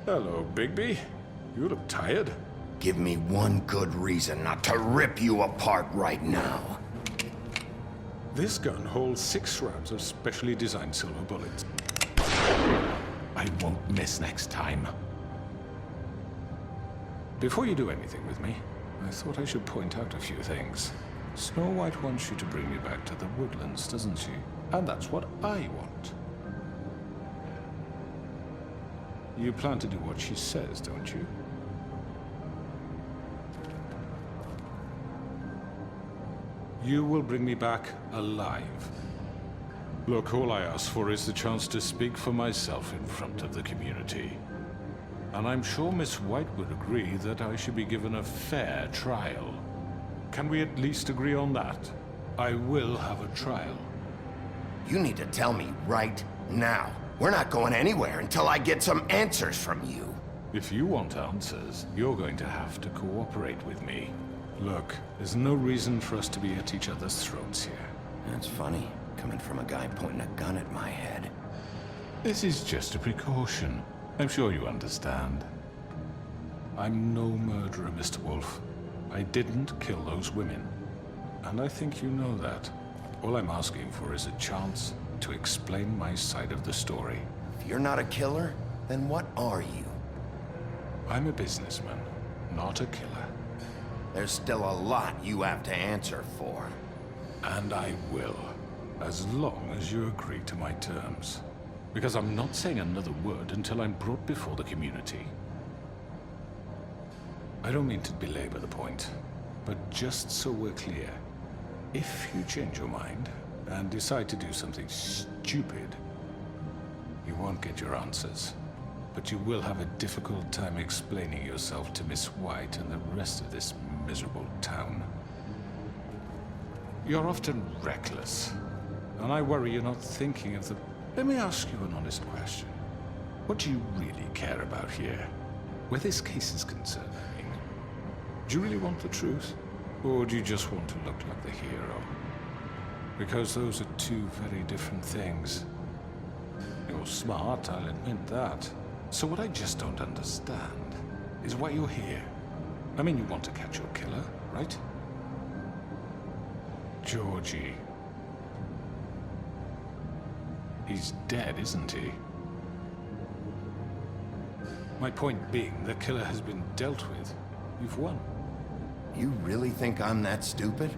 Hello, Bigby. You look tired. Give me one good reason not to rip you apart right now. This gun holds 6 rounds of specially designed silver bullets. I won't miss next time. Before you do anything with me, I thought I should point out a few things. Snow White wants you to bring me back to the woodlands, doesn't she? And that's what I want. You plan to do what she says, don't you? You will bring me back alive. Look, all I ask for is the chance to speak for myself in front of the community. And I'm sure Miss White would agree that I should be given a fair trial. Can we at least agree on that? I will have a trial. You need to tell me right now. We're not going anywhere until I get some answers from you. If you want answers, you're going to have to cooperate with me. Look, there's no reason for us to be at each other's throats here. That's funny, coming from a guy pointing a gun at my head. This is just a precaution. I'm sure you understand. I'm no murderer, Mr. Wolf. I didn't kill those women. And I think you know that. All I'm asking for is a chance to explain my side of the story. If you're not a killer, then what are you? I'm a businessman, not a killer. There's still a lot you have to answer for. And I will, as long as you agree to my terms. Because I'm not saying another word until I'm brought before the community. I don't mean to belabor the point, but just so we're clear, if you change your mind and decide to do something stupid, you won't get your answers. But you will have a difficult time explaining yourself to Miss White and the rest of this miserable town. You're often reckless, and I worry you're not thinking of the... Let me ask you an honest question. What do you really care about here? Where this case is concerned, I mean. Do you really want the truth? Or do you just want to look like the hero? Because those are two very different things. You're smart, I'll admit that. So what I just don't understand is why you're here. I mean, you want to catch your killer, right? Georgie. He's dead, isn't he? My point being, the killer has been dealt with. You've won. You really think I'm that stupid?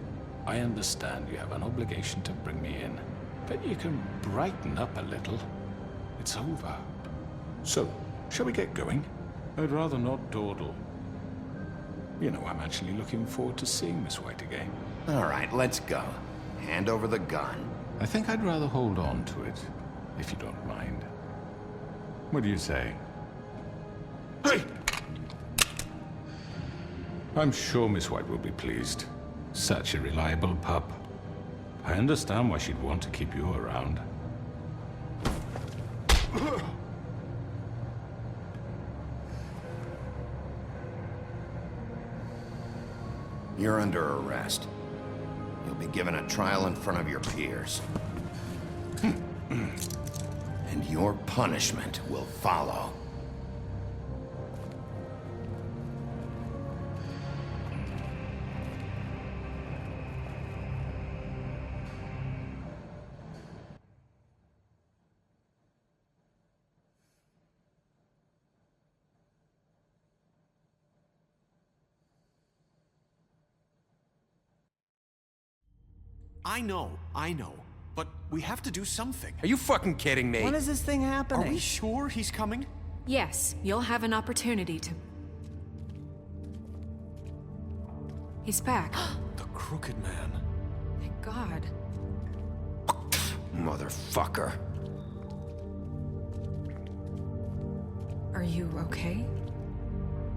I understand you have an obligation to bring me in, but you can brighten up a little. It's over. So, shall we get going? I'd rather not dawdle. You know, I'm actually looking forward to seeing Miss White again. All right, let's go. Hand over the gun. I think I'd rather hold on to it, if you don't mind. What do you say? Hey! I'm sure Miss White will be pleased. Such a reliable pup. I understand why she'd want to keep you around. You're under arrest. You'll be given a trial in front of your peers. And your punishment will follow. I know. But we have to do something. Are you fucking kidding me? When is this thing Are happening? we sure he's coming? Yes, you'll have an opportunity to... He's back. The Crooked Man. Thank God. Motherfucker. Are you okay?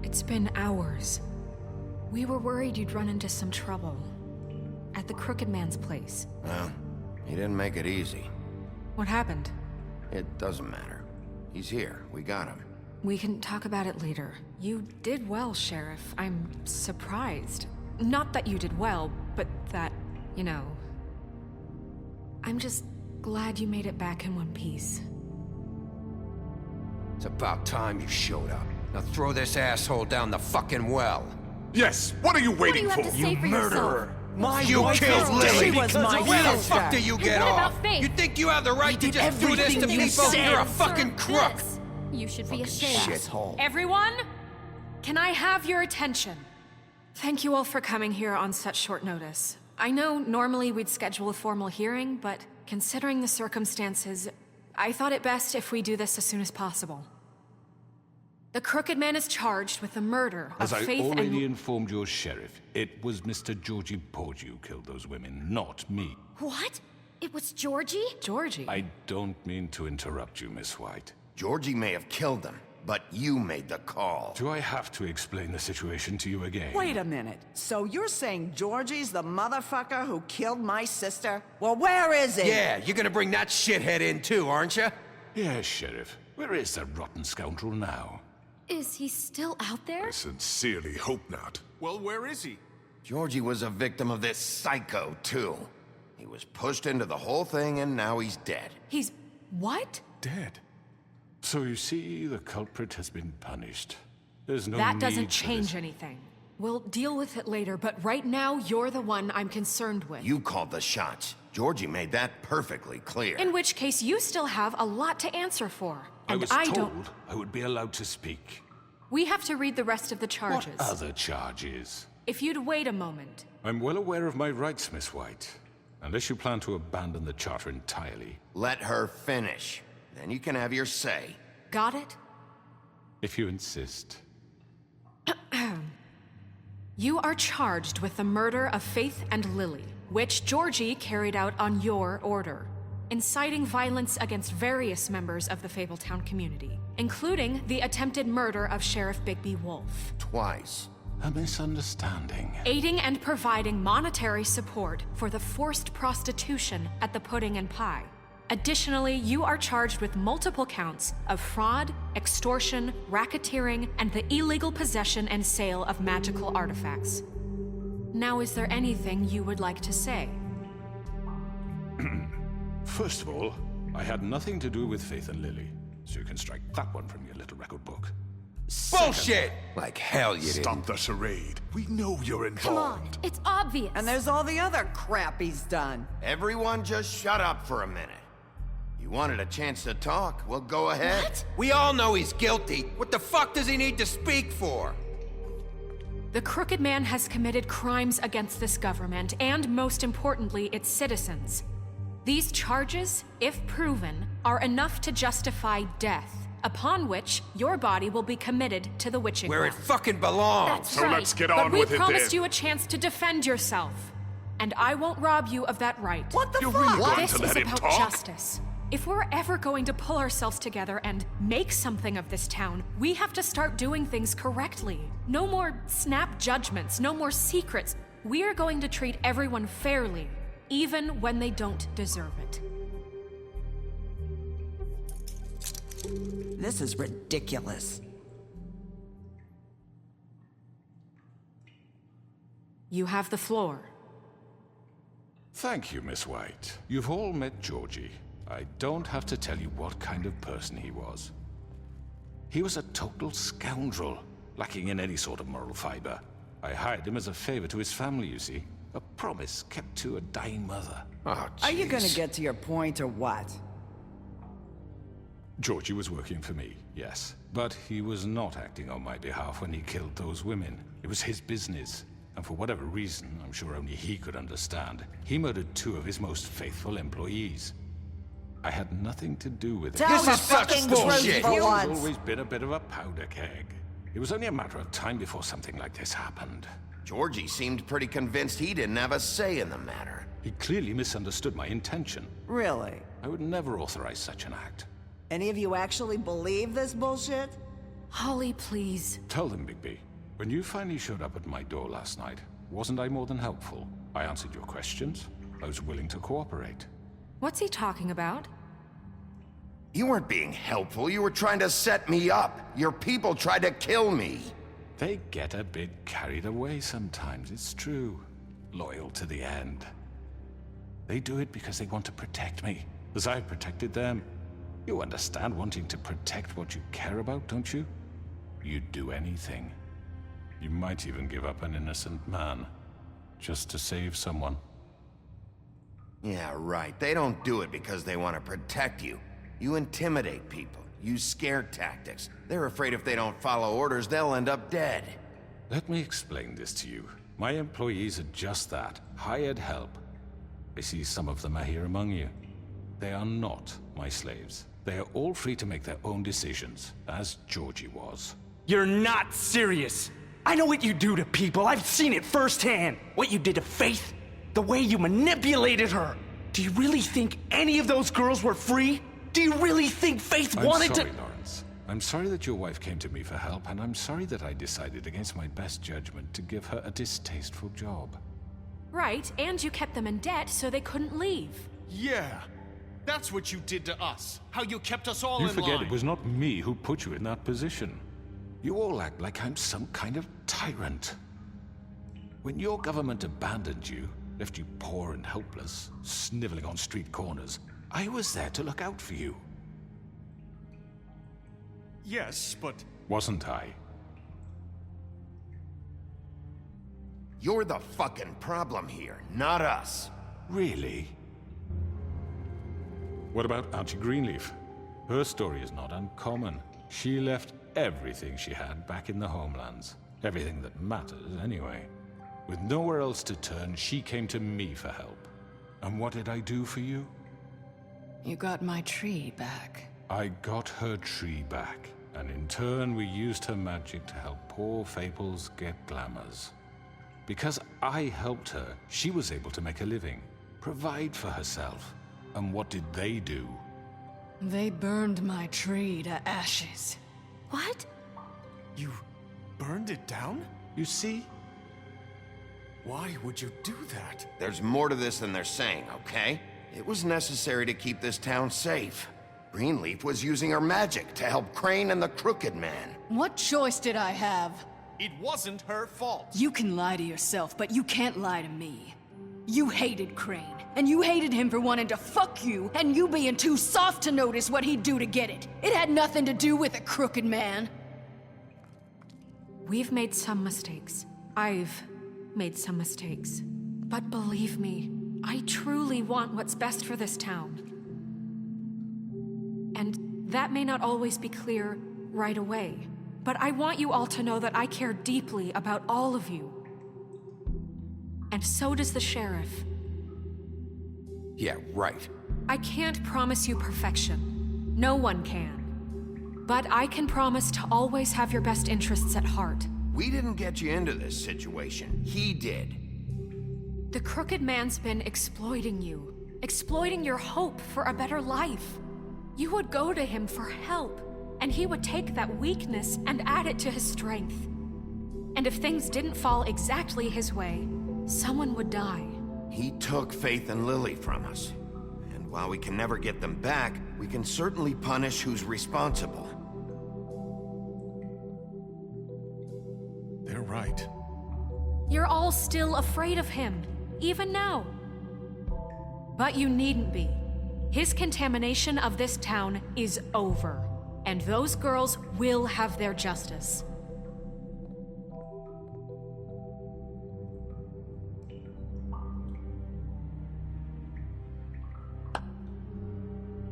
It's been hours. We were worried you'd run into some trouble. At the Crooked Man's place. Well, he didn't make it easy. What happened? It doesn't matter. He's here. We got him. We can talk about it later. You did well, Sheriff. I'm surprised. Not that you did well, but that, you know... I'm just glad you made it back in one piece. It's about time you showed up. Now throw this asshole down the fucking well. Yes, what are you What do waiting you have for? to say for yourself? My You wife killed is Lily! dead was because my of Where the you. sister. fuck do you And get what off? about Faith? You think you have the right to did just do this everything to you people? said. You're a Deserve fucking crook! this. You should be ashamed. Shithole. Everyone, can I have your attention? Thank you all for coming here on such short notice. I know normally we'd schedule a formal hearing, but considering the circumstances, I thought it best if we do this as soon as possible. The Crooked Man is charged with the murder As of I Faith already and... informed your sheriff, it was Mr. Georgie Porgy who killed those women, not me. What? It was Georgie? Georgie? I don't mean to interrupt you, Miss White. Georgie may have killed them, but you made the call. Do I have to explain the situation to you again? Wait a minute. So you're saying Georgie's the motherfucker who killed my sister? Well, where is he? Yeah, you're gonna bring that shithead in too, aren't you? Yes, Sheriff. Where is that rotten scoundrel now? Is he still out there? I sincerely hope not. Well, where is he? Georgie was a victim of this psycho, too. He was pushed into the whole thing and now he's dead. He's... what? Dead. So you see, the culprit has been punished. There's no That need doesn't for change this. anything. We'll deal with it later, but right now, you're the one I'm concerned with. You called the shots. Georgie made that perfectly clear. In which case, you still have a lot to answer for. I And was I told don't... I would be allowed to speak. We have to read the rest of the charges. What other charges? If you'd wait a moment. I'm well aware of my rights, Miss White. Unless you plan to abandon the charter entirely. Let her finish. Then you can have your say. Got it? If you insist. You are charged with the murder of Faith and Lily, which Georgie carried out on your order, inciting violence against various members of the Fabletown community, including the attempted murder of Sheriff Bigby Wolf, Twice. A misunderstanding. aiding and providing monetary support for the forced prostitution at the Pudding and Pie. Additionally, you are charged with multiple counts of fraud, extortion, racketeering, and the illegal possession and sale of magical artifacts. Now, is there anything you would like to say? First of all, I had nothing to do with Faith and Lily, so you can strike that one from your little record book. Bullshit! Like hell you Stop didn't. the charade. We know you're involved. Come on, it's obvious. And there's all the other crap he's done. Everyone just shut up for a minute. You wanted a chance to talk? Well, go ahead. What? We all know he's guilty. What the fuck does he need to speak for? The Crooked Man has committed crimes against this government and, most importantly, its citizens. These charges, if proven, are enough to justify death, upon which your body will be committed to the witching Where well. it fucking belongs. That's So right. let's get But on we with it promised then. you a chance to defend yourself, and I won't rob you of that right. What the You're fuck? really going This to is let him about talk? justice. If we're ever going to pull ourselves together and make something of this town, we have to start doing things correctly. No more snap judgments, no more secrets. We are going to treat everyone fairly, even when they don't deserve it. This is ridiculous. You have the floor. Thank you, Miss White. You've all met Georgie. I don't have to tell you what kind of person he was. He was a total scoundrel, lacking in any sort of moral fiber. I hired him as a favor to his family, you see. A promise kept to a dying mother. Oh, Are you gonna jeez. get to your point or what? Georgie was working for me, yes. But he was not acting on my behalf when he killed those women. It was his business. And for whatever reason, I'm sure only he could understand, he murdered 2 of his most faithful employees. I had nothing to do with it. Tell This the is such fucking bullshit. truth for He's once. always been a bit of a powder keg. It was only a matter of time before something like this happened. Georgie seemed pretty convinced he didn't have a say in the matter. He clearly misunderstood my intention. Really? I would never authorize such an act. Any of you actually believe this bullshit? Holly, please. Tell them, Bigby. When you finally showed up at my door last night, wasn't I more than helpful? I answered your questions. I was willing to cooperate. What's he talking about? You weren't being helpful. You were trying to set me up. Your people tried to kill me. They get a bit carried away sometimes, it's true. Loyal to the end. They do it because they want to protect me, as I've protected them. You understand wanting to protect what you care about, don't you? You'd do anything. You might even give up an innocent man, just to save someone. Yeah, right. They don't do it because they want to protect you. You intimidate people, use scare tactics. They're afraid if they don't follow orders, they'll end up dead. Let me explain this to you. My employees are just that, hired help. I see some of them are here among you. They are not my slaves. They are all free to make their own decisions, as Georgie was. You're not serious. I know what you do to people. I've seen it firsthand. What you did to Faith, the way you manipulated her. Do you really think any of those girls were free? Do you really think Faith wanted I'm sorry, to— Lawrence. I'm sorry that your wife came to me for help, and I'm sorry that I decided against my best judgment to give her a distasteful job. Right, and you kept them in debt so they couldn't leave. Yeah. That's what you did to us. How you kept us all You in forget line. it was not me who put you in that position. You all act like I'm some kind of tyrant. When your government abandoned you, left you poor and helpless, sniveling on street corners, I was there to look out for you. Yes, but Wasn't I? You're the fucking problem here, not us. Really? What about Auntie Greenleaf? Her story is not uncommon. She left everything she had back in the homelands. Everything that matters, anyway. With nowhere else to turn, she came to me for help. And what did I do for you? You got my tree back. I got her tree back, and in turn we used her magic to help poor Fables get glamours. Because I helped her, she was able to make a living, provide for herself. And what did they do? They burned my tree to ashes. What? you burned it down? You see? Why would you do that? There's more to this than they're saying, okay? It was necessary to keep this town safe. Greenleaf was using her magic to help Crane and the Crooked Man. What choice did I have? It wasn't her fault. You can lie to yourself, but you can't lie to me. You hated Crane, and you hated him for wanting to fuck you, and you being too soft to notice what he'd do to get it. It had nothing to do with a Crooked Man. We've made some mistakes. I've made some mistakes. But believe me, I truly want what's best for this town. And that may not always be clear right away, but I want you all to know that I care deeply about all of you. And so does the sheriff. Yeah, right. I can't promise you perfection. No one can. But I can promise to always have your best interests at heart. We didn't get you into this situation. He did. The Crooked Man's been exploiting you, exploiting your hope for a better life. You would go to him for help, and he would take that weakness and add it to his strength. And if things didn't fall exactly his way, someone would die. He took Faith and Lily from us. And while we can never get them back, we can certainly punish who's responsible. They're right. You're all still afraid of him, even now. But you needn't be. His contamination of this town is over, and those girls will have their justice.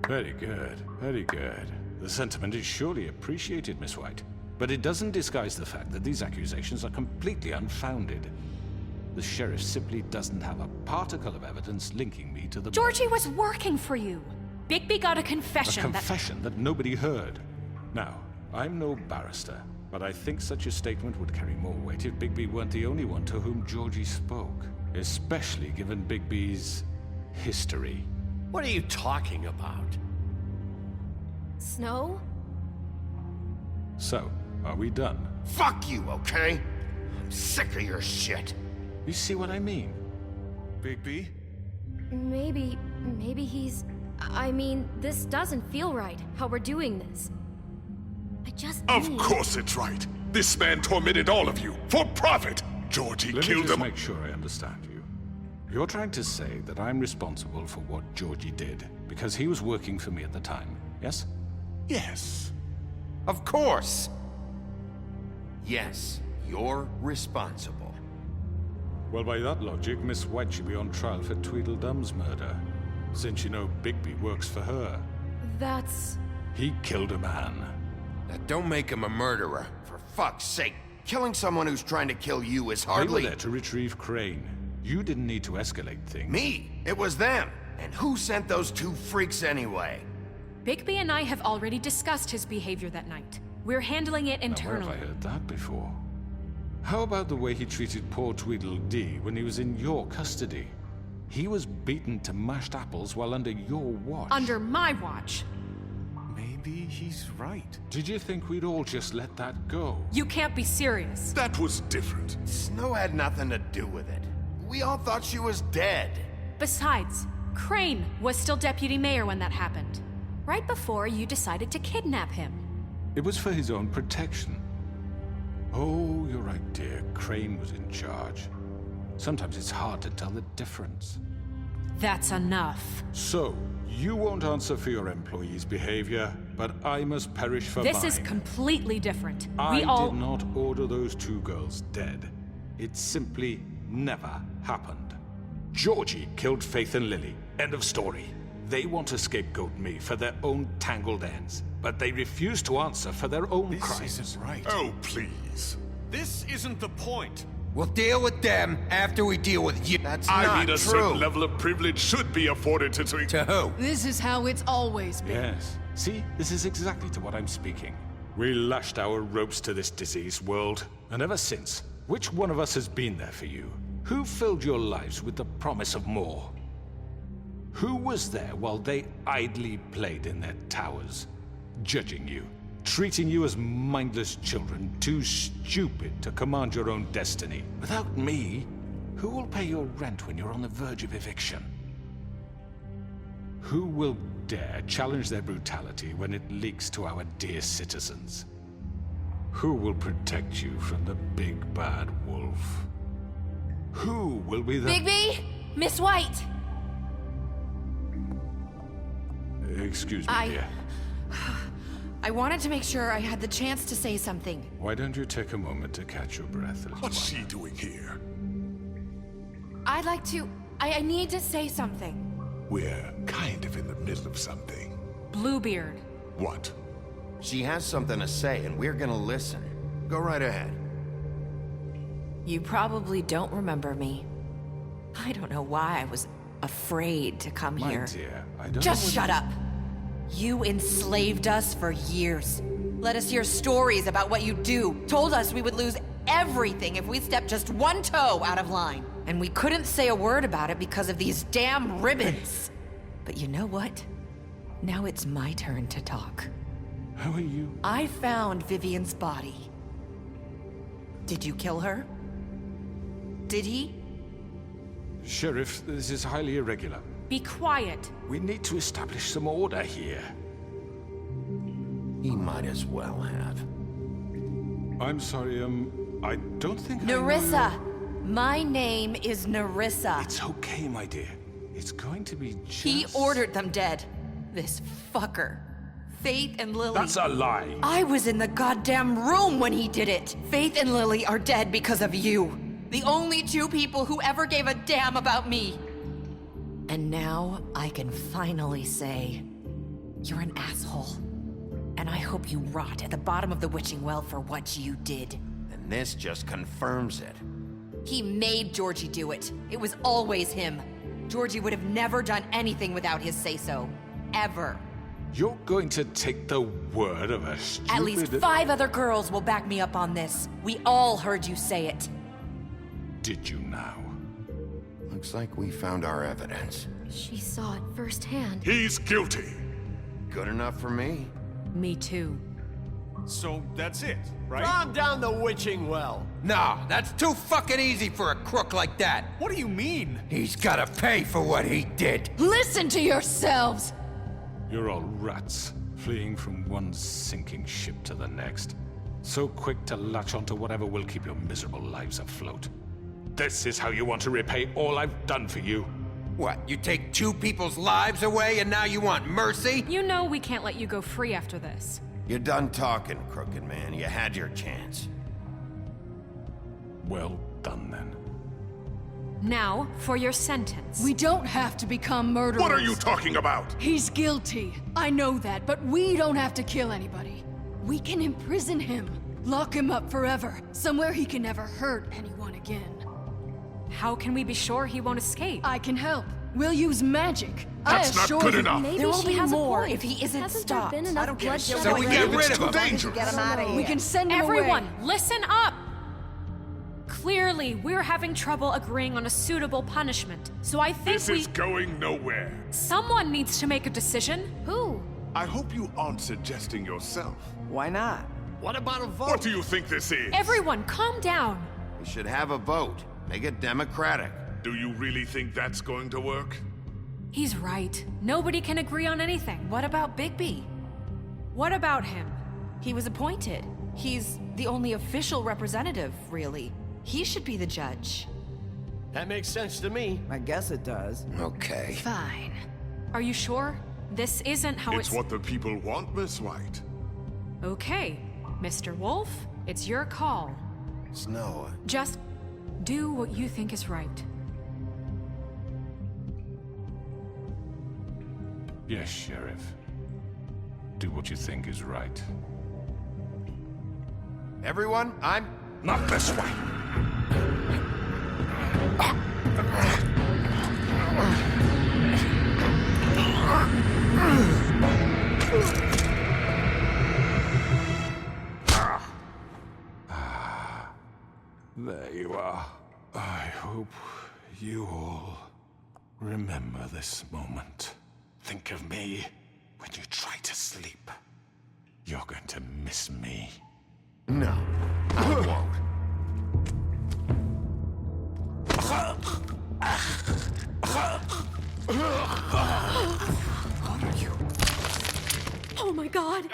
Very good, very good. The sentiment is surely appreciated, Miss White. But it doesn't disguise the fact that these accusations are completely unfounded. The sheriff simply doesn't have a particle of evidence linking me to the... Georgie was working for you. Bigby got a A confession confession that nobody heard. Now, I'm no barrister, but I think such a statement would carry more weight if Bigby weren't the only one to whom Georgie spoke. Especially given Bigby's history. What are you talking about? Snow? So, are we done? Fuck you, okay? I'm sick of your shit. You see what I mean? Bigby? Maybe he's... I mean, this doesn't feel right, how we're doing this. I just Of need... course it's right. This man tormented all of you for profit. Georgie Let me killed just them. make sure I understand you. You're trying to say that I'm responsible for what Georgie did because he was working for me at the time, yes? Yes. Of course! Yes, you're responsible. Well, by that logic, Miss White should be on trial for Tweedledum's murder, since you know Bigby works for her. That's... He killed a man. Now don't make him a murderer, for fuck's sake. Killing someone who's trying to kill you is They were hardly... there to retrieve Crane. You didn't need to escalate things. Me! It was them! And who sent those two freaks anyway? Bigby and I have already discussed his behavior that night. We're handling it Now, where internally. have I heard that before? How about the way he treated poor Tweedledee when he was in your custody? He was beaten to mashed apples while under your watch. Under my watch. Maybe he's right. Did you think we'd all just let that go? You can't be serious. That was different. Snow had nothing to do with it. We all thought she was dead. Besides, Crane was still deputy mayor when that happened. Right before you decided to kidnap him. It was for his own protection. Oh, you're right, dear. Crane was in charge. Sometimes it's hard to tell the difference. That's enough. So, you won't answer for your employees' behavior, but I must perish for This mine. is completely different. I We all... did not order those two girls dead. It simply never happened. Georgie killed Faith and Lily. End of story. They want to scapegoat me for their own tangled ends, but they refuse to answer for their own This crimes. isn't right. Oh, please. This isn't the point. We'll deal with them after we deal with you. That's I not mean, a true. certain level of privilege should be afforded to... To who? This is how it's always been. Yes. See, this is exactly to what I'm speaking. We lashed our ropes to this diseased world, and ever since, which one of us has been there for you? Who filled your lives with the promise of more? Who was there while they idly played in their towers, judging you, treating you as mindless children, too stupid to command your own destiny? Without me, who will pay your rent when you're on the verge of eviction? Who will dare challenge their brutality when it leaks to our dear citizens? Who will protect you from the big bad wolf? Who will be the... Bigby! Miss White! Excuse me, dear. I wanted to make sure I had the chance to say something. Why don't you take a moment to catch your breath, little What's one? she doing here? I'd like to... I need to say something. We're kind of in the middle of something. Bluebeard. What? She has something to say, and we're gonna listen. Go right ahead. You probably don't remember me. I don't know why I was afraid to come My here. dear, I don't Just know shut up. You enslaved us for years. Let us hear stories about what you do. Told us we would lose everything if we stepped just one toe out of line. And we couldn't say a word about it because of these damn ribbons. But you know what? Now it's my turn to talk. How are you? I found Vivian's body. Did you kill her? Did he? Sheriff, this is highly irregular. Be quiet. We need to establish some order here. He might as well have. I'm sorry, I don't think I know Nerissa! you- My name is Nerissa. It's okay, my dear. It's going to be just... He ordered them dead. This fucker. Faith and Lily. That's a lie! I was in the goddamn room when he did it. Faith and Lily are dead because of you. The only two people who ever gave a damn about me. And now I can finally say, you're an asshole. And I hope you rot at the bottom of the witching well for what you did. And this just confirms it. He made Georgie do it. It was always him. Georgie would have never done anything without his say-so. Ever. You're going to take the word of a stupid... At least 5 other girls will back me up on this. We all heard you say it. Did you now? Looks like we found our evidence. She saw it firsthand. He's guilty. Good enough for me. Me too. So that's it, right? Calm down the witching well. No, that's too fucking easy for a crook like that. What do you mean? He's gotta pay for what he did. Listen to yourselves! You're all rats, fleeing from one sinking ship to the next. So quick to latch onto whatever will keep your miserable lives afloat. This is how you want to repay all I've done for you? What, you take 2 people's lives away and now you want mercy? You know we can't let you go free after this. You're done talking, Crooked Man. You had your chance. Well done, then. Now, for your sentence. We don't have to become murderers. What are you talking about? He's guilty. I know that, but we don't have to kill anybody. We can imprison him. Lock him up forever. Somewhere he can never hurt anyone again. How can we be sure he won't escape? I can help. We'll use magic. That's I not assure good you. enough. Maybe There will she be has more a point. if he isn't Hasn't stopped. there been enough I don't give a bloodshed shit. So we already? get rid It's of too him. dangerous. Get him out of here. We can send him Everyone, away. listen up! Clearly, we're having trouble agreeing on a suitable punishment, so I think This is going nowhere. someone needs to make a decision. Who? I hope you aren't suggesting yourself. Why not? What about a vote? What do you think this is? Everyone, calm down. We should have a vote. Make it democratic. Do you really think that's going to work? He's right. Nobody can agree on anything. What about Bigby? What about him? He was appointed. He's the only official representative, really. He should be the judge. That makes sense to me. I guess it does. Okay. Fine. Are you sure? This isn't how It's what the people want, Miss White. Okay, Mr. Wolf, it's your call. Snow. Just do what you think is right. Yes, Sheriff. Do what you think is right. Everyone, I'm... Not this way! There you are. I hope you all remember this moment. Think of me when you try to sleep. You're going to miss me. No, I won't. What are you? Oh my god!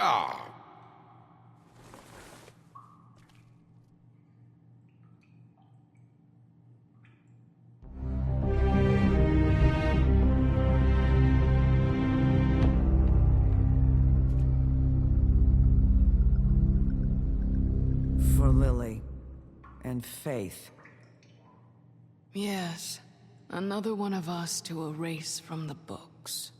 For Lily. And Faith. Yes. Another one of us to erase from the books.